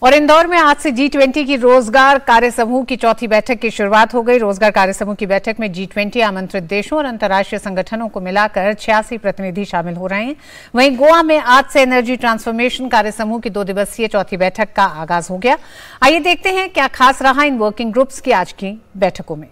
और इंदौर में आज से G20 की रोजगार कार्य समूह की चौथी बैठक की शुरुआत हो गई। रोजगार कार्य समूह की बैठक में G20 आमंत्रित देशों और अंतर्राष्ट्रीय संगठनों को मिलाकर 86 प्रतिनिधि शामिल हो रहे हैं। वहीं गोवा में आज से एनर्जी ट्रांसफॉर्मेशन कार्य समूह की 2 दिवसीय चौथी बैठक का आगाज हो गया। आइए देखते हैं क्या खास रहा इन वर्किंग ग्रुप्स की आज की बैठकों में।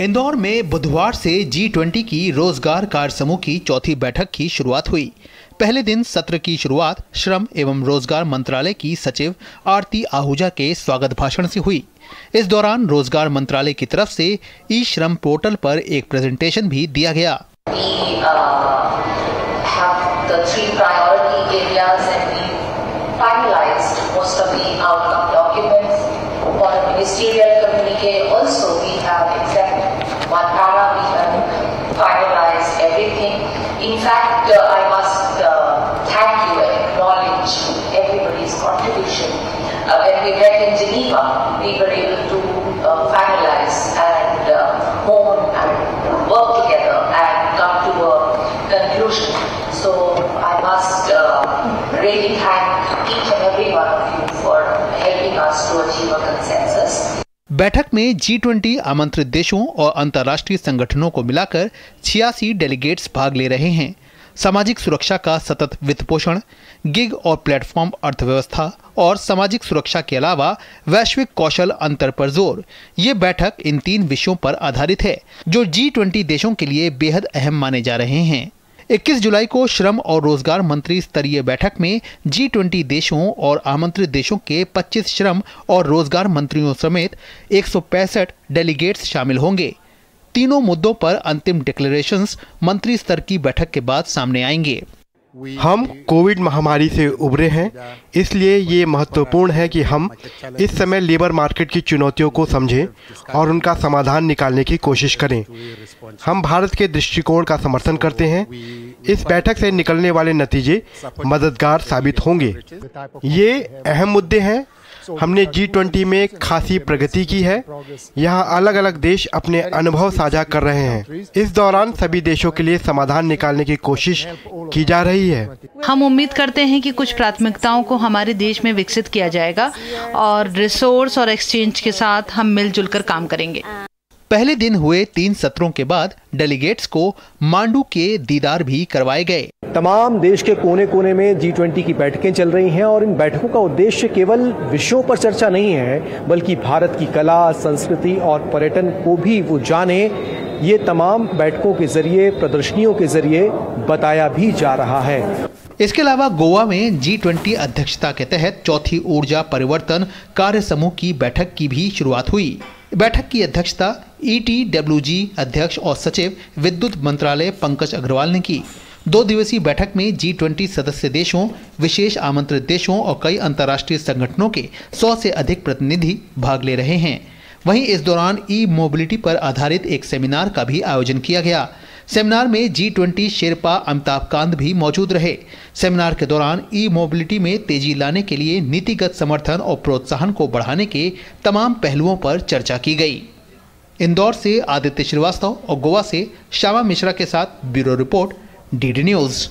इंदौर में बुधवार से G20 की रोजगार कार्य समूह की चौथी बैठक की शुरुआत हुई। पहले दिन सत्र की शुरुआत श्रम एवं रोजगार मंत्रालय की सचिव आरती आहूजा के स्वागत भाषण से हुई। इस दौरान रोजगार मंत्रालय की तरफ से ई श्रम पोर्टल पर एक प्रेजेंटेशन भी दिया गया। In fact, I must thank you and acknowledge everybody's contribution. When we met in Geneva, we were able to finalize and hone and work together and come to a conclusion. So I must really thank each and every one of you for helping us to achieve a consensus. बैठक में G20 आमंत्रित देशों और अंतर्राष्ट्रीय संगठनों को मिलाकर 86 delegates भाग ले रहे हैं। सामाजिक सुरक्षा का सतत वित्त पोषण, गिग और प्लेटफॉर्म अर्थव्यवस्था और सामाजिक सुरक्षा के अलावा वैश्विक कौशल अंतर पर जोर। ये बैठक इन 3 विषयों पर आधारित है जो G20 देशों के लिए बेहद अहम माने जा रहे हैं। 21 जुलाई को श्रम और रोजगार मंत्री स्तरीय बैठक में G20 देशों और आमंत्रित देशों के 25 श्रम और रोजगार मंत्रियों समेत 165 डेलीगेट्स शामिल होंगे। तीनों मुद्दों पर अंतिम डिक्लेरेशंस मंत्री स्तर की बैठक के बाद सामने आएंगे। हम कोविड महामारी से उभरे हैं, इसलिए ये महत्वपूर्ण है कि हम इस समय लेबर मार्केट की चुनौतियों को समझें और उनका समाधान निकालने की कोशिश करें। हम भारत के दृष्टिकोण का समर्थन करते हैं। इस बैठक से निकलने वाले नतीजे मददगार साबित होंगे। ये अहम मुद्दे हैं। हमने G20 में खासी प्रगति की है। यहाँ अलग अलग देश अपने अनुभव साझा कर रहे हैं। इस दौरान सभी देशों के लिए समाधान निकालने की कोशिश की जा रही है। हम उम्मीद करते हैं कि कुछ प्राथमिकताओं को हमारे देश में विकसित किया जाएगा और रिसोर्स और एक्सचेंज के साथ हम मिलजुल कर काम करेंगे। पहले दिन हुए 3 सत्रों के बाद डेलीगेट्स को मांडू के दीदार भी करवाए गए। तमाम देश के कोने कोने में G20 की बैठकें चल रही हैं और इन बैठकों का उद्देश्य केवल विषयों पर चर्चा नहीं है, बल्कि भारत की कला, संस्कृति और पर्यटन को भी वो जाने। ये तमाम बैठकों के जरिए, प्रदर्शनियों के जरिए बताया भी जा रहा है। इसके अलावा गोवा में G20 अध्यक्षता के तहत चौथी ऊर्जा परिवर्तन कार्य समूह की बैठक की भी शुरुआत हुई। बैठक की अध्यक्षता ETWG अध्यक्ष और सचिव विद्युत मंत्रालय पंकज अग्रवाल ने की। 2 दिवसीय बैठक में G20 सदस्य देशों, विशेष आमंत्रित देशों और कई अंतर्राष्ट्रीय संगठनों के 100 से अधिक प्रतिनिधि भाग ले रहे हैं। वहीं इस दौरान ई मोबिलिटी पर आधारित एक सेमिनार का भी आयोजन किया गया। सेमिनार में G20 शेरपा अमिताभ कांत भी मौजूद रहे। सेमिनार के दौरान ई मोबिलिटी में तेजी लाने के लिए नीतिगत समर्थन और प्रोत्साहन को बढ़ाने के तमाम पहलुओं पर चर्चा की गई। इंदौर से आदित्य श्रीवास्तव और गोवा से श्यामा मिश्रा के साथ ब्यूरो रिपोर्ट DD न्यूज़।